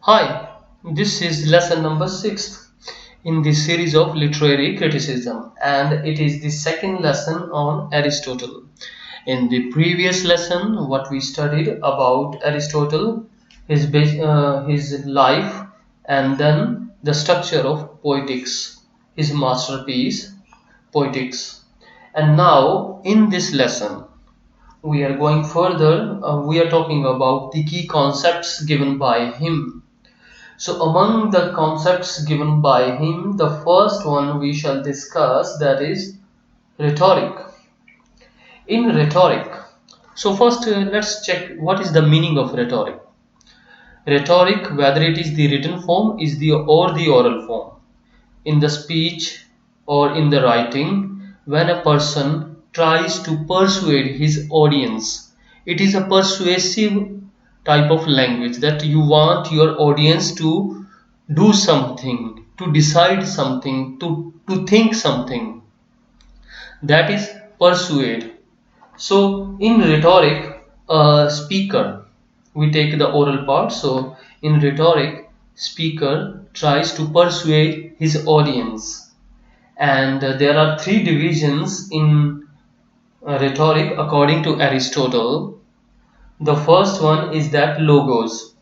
Hi, this is lesson number 6 in the series of literary criticism, and it is the second lesson on Aristotle. In the previous lesson, what we studied about Aristotle, his life, and then the structure of Poetics, his masterpiece, Poetics. And now, in this lesson, we are going further. We are talking about the key concepts given by him. So among the concepts given by him, the first one we shall discuss, that is rhetoric. In rhetoric, so first let's check what is the meaning of rhetoric. Rhetoric, whether it is the written form is the or the oral form, in the speech or in the writing, when a person tries to persuade his audience, it is a persuasive type of language that you want your audience to do something, to decide something, to think something. That is persuade. So in rhetoric, a speaker, we take the oral part. So in rhetoric, speaker tries to persuade his audience, and there are three divisions in rhetoric according to Aristotle. The first one is that logos.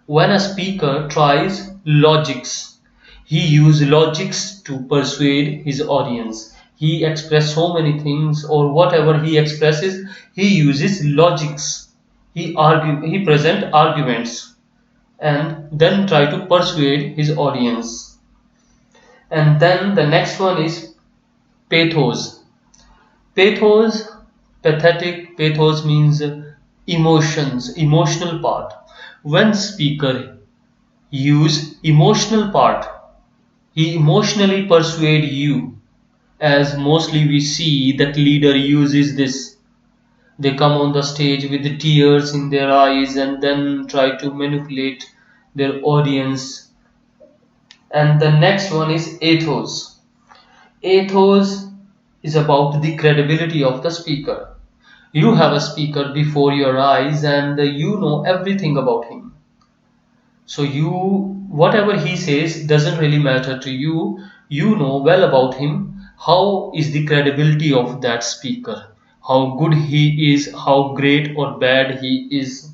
When a speaker tries logics, he uses logics to persuade his audience. He expresses so many things, or whatever he expresses, he uses logics. He present arguments and then try to persuade his audience. And then the next one is pathos. Pathos, pathetic, pathos means emotions, emotional part. When speaker use emotional part, he emotionally persuade you, as mostly we see that leader uses this. They come on the stage with the tears in their eyes and then try to manipulate their audience. And the next one is ethos. Ethos is about the credibility of the speaker. You have a speaker before your eyes and you know everything about him. So whatever he says doesn't really matter to you. You know well about him. How is the credibility of that speaker? How good he is, how great or bad he is.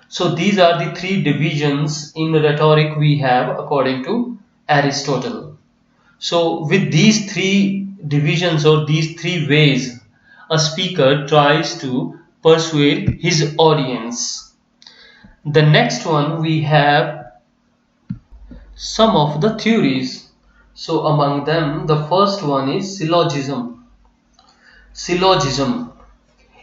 So these are the three divisions in rhetoric we have according to Aristotle. So with these three divisions or these three ways, a speaker tries to persuade his audience. The next one we have some of the theories. So among them, the first one is syllogism. Syllogism.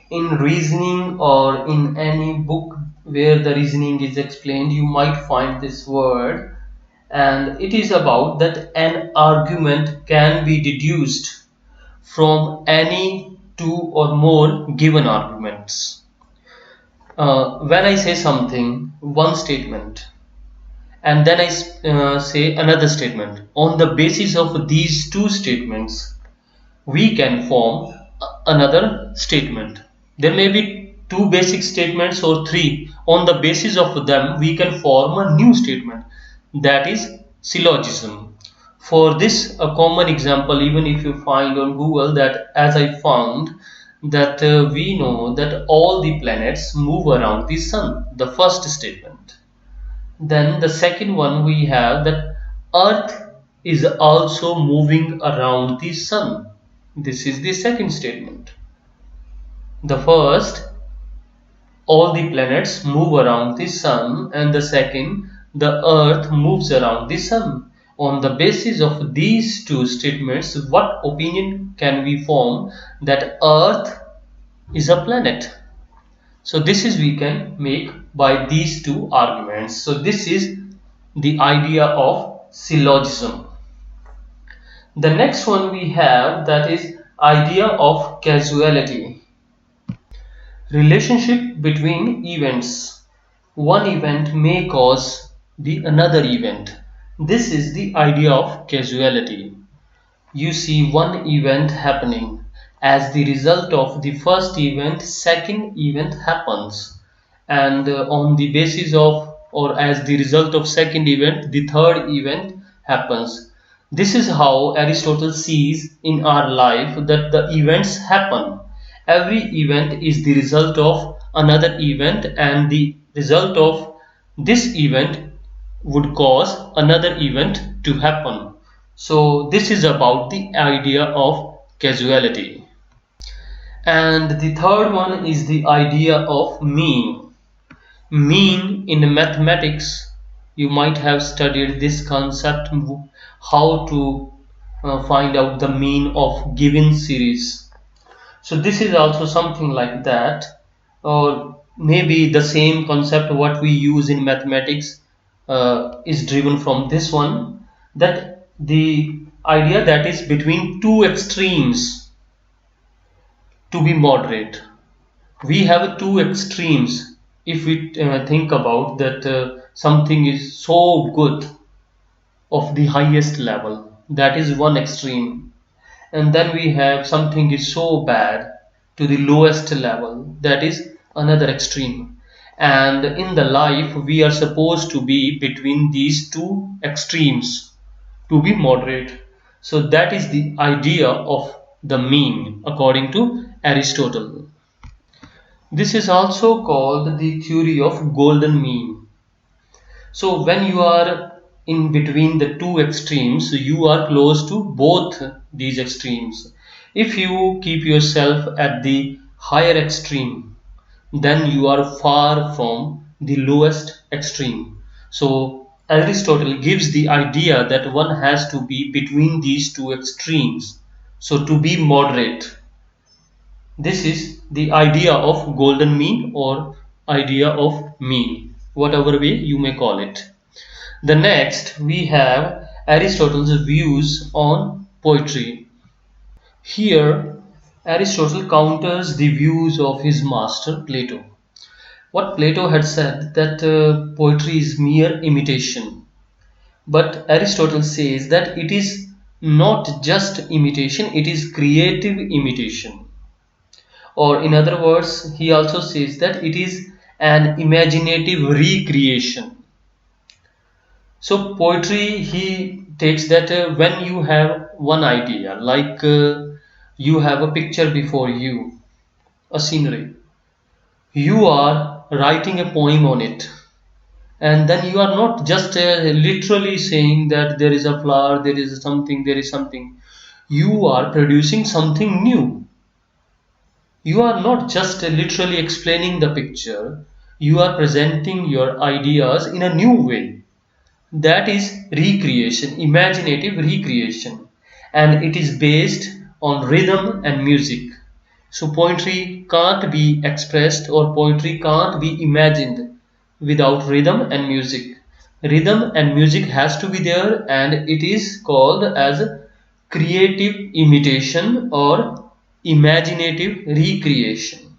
In reasoning or in any book where the reasoning is explained, you might find this word, and it is about that an argument can be deduced from any two or more given arguments. When I say something, one statement, and then I say another statement, on the basis of these two statements, we can form another statement. There may be two basic statements or three. On the basis of them, we can form a new statement. That is syllogism. For this, a common example, even if you find on Google, that as I found that we know that all the planets move around the sun, the first statement. Then the second one we have that Earth is also moving around the sun. This is the second statement. The first, all the planets move around the sun, and the second, the earth moves around the sun. On the basis of these two statements, what opinion can we form? That earth is a planet. So this is we can make by these two arguments. So this is the idea of syllogism. The next one we have, that is idea of causality. Relationship between events. One event may cause the another event. This is the idea of causality. You see one event happening. As the result of the first event, second event happens. And on the basis of or as the result of second event, the third event happens. This is how Aristotle sees in our life that the events happen. Every event is the result of another event, and the result of this event would cause another event to happen. So this is about the idea of causality. And the third one is the idea of mean. Mean in mathematics, you might have studied this concept, how to find out the mean of given series. So this is also something like that, or maybe the same concept what we use in mathematics is driven from this one, that the idea that is between two extremes to be moderate. We have two extremes. If we think about that, something is so good of the highest level, that is one extreme, and then we have something is so bad to the lowest level, that is another extreme. And in the life we are supposed to be between these two extremes to be moderate. So that is the idea of the mean according to Aristotle. This is also called the theory of golden mean. So when you are in between the two extremes, you are close to both these extremes. If you keep yourself at the higher extreme, then you are far from the lowest extreme. So Aristotle gives the idea that one has to be between these two extremes. So to be moderate. This is the idea of golden mean or idea of mean, whatever way you may call it. The next we have Aristotle's views on poetry. Here Aristotle counters the views of his master Plato. What Plato had said, that poetry is mere imitation. But Aristotle says that it is not just imitation, it is creative imitation. Or in other words, he also says that it is an imaginative recreation. So poetry, he takes that when you have one idea, like you have a picture before you, a scenery, you are writing a poem on it, and then you are not just literally saying that there is a flower, there is something, you are producing something new. You are not just literally explaining the picture, you are presenting your ideas in a new way. That is recreation, imaginative recreation, and it is based on rhythm and music. So poetry can't be expressed or poetry can't be imagined without rhythm and music. Rhythm and music has to be there, and it is called as creative imitation or imaginative recreation.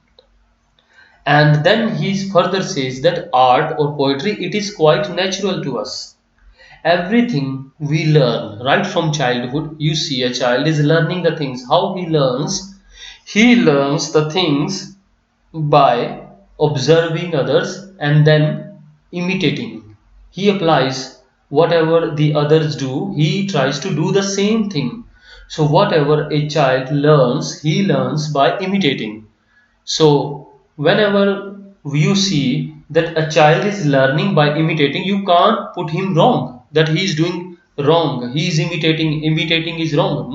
And then he further says that art or poetry, it is quite natural to us. Everything we learn right from childhood, you see a child is learning the things. How he learns? He learns the things by observing others and then imitating. He applies whatever the others do, he tries to do the same thing. So whatever a child learns, he learns by imitating. So whenever you see that a child is learning by imitating, you can't put him wrong, that he is doing wrong, he is imitating is wrong.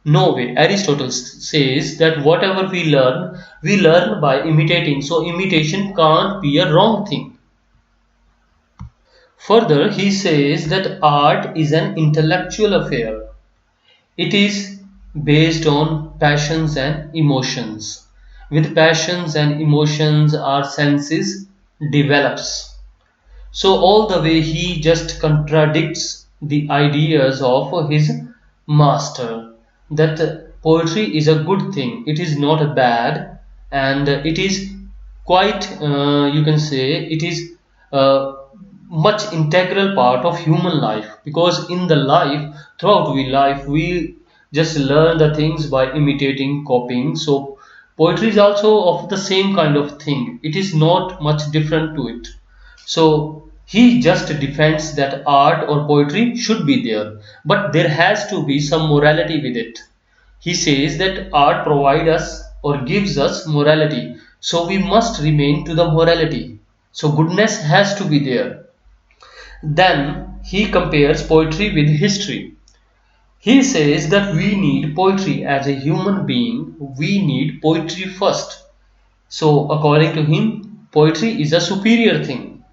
No way. Aristotle says that whatever we learn by imitating. So imitation can't be a wrong thing. Further, he says that art is an intellectual affair. It is based on passions and emotions. With passions and emotions, our senses develops. So all the way he just contradicts the ideas of his master, that poetry is a good thing, it is not bad, and it is quite, you can say, it is much integral part of human life, because in the life, throughout we life, we just learn the things by imitating, copying. So poetry is also of the same kind of thing, it is not much different to it. So He just defends that art or poetry should be there, but there has to be some morality with it. He says that art provides us or gives us morality, so we must remain to the morality. So goodness has to be there. Then he compares poetry with history. He says that we need poetry as a human being, we need poetry first. So according to him, poetry is a superior thing.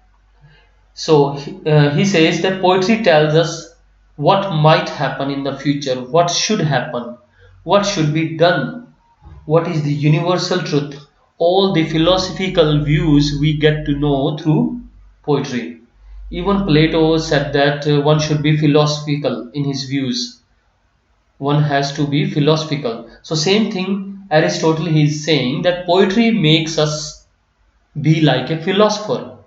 So he says that poetry tells us what might happen in the future, what should happen, what should be done, what is the universal truth. All the philosophical views we get to know through poetry. Even Plato said that one should be philosophical in his views. One has to be philosophical. So same thing Aristotle is saying that poetry makes us be like a philosopher.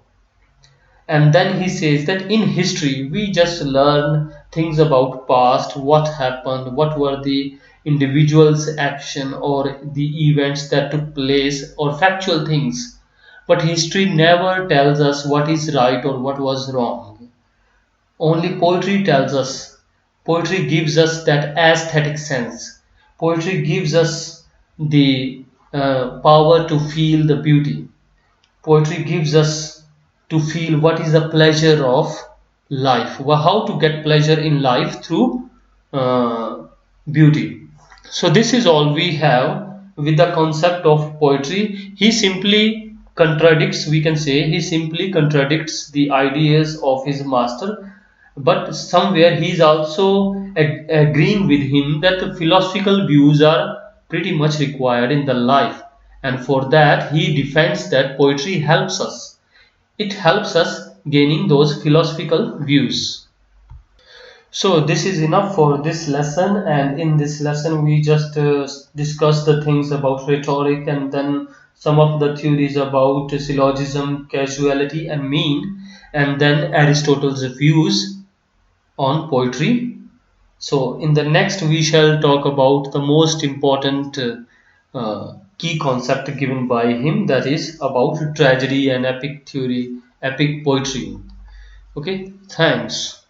And then he says that in history we just learn things about past, what happened, what were the individuals action or the events that took place or factual things, but history never tells us what is right or what was wrong. Only poetry tells us. Poetry gives us that aesthetic sense. Poetry gives us the power to feel the beauty. Poetry gives us to feel what is the pleasure of life, how to get pleasure in life through beauty. So this is all we have with the concept of poetry. He simply contradicts, we can say, he simply contradicts the ideas of his master, but somewhere he is also agreeing with him that philosophical views are pretty much required in the life, and for that he defends that poetry helps us. It helps us gaining those philosophical views. So this is enough for this lesson, and in this lesson we just discussed the things about rhetoric and then some of the theories about syllogism, causality and mean, and then Aristotle's views on poetry. So in the next we shall talk about the most important key concept given by him, that is about tragedy and epic theory, epic poetry. Okay, thanks.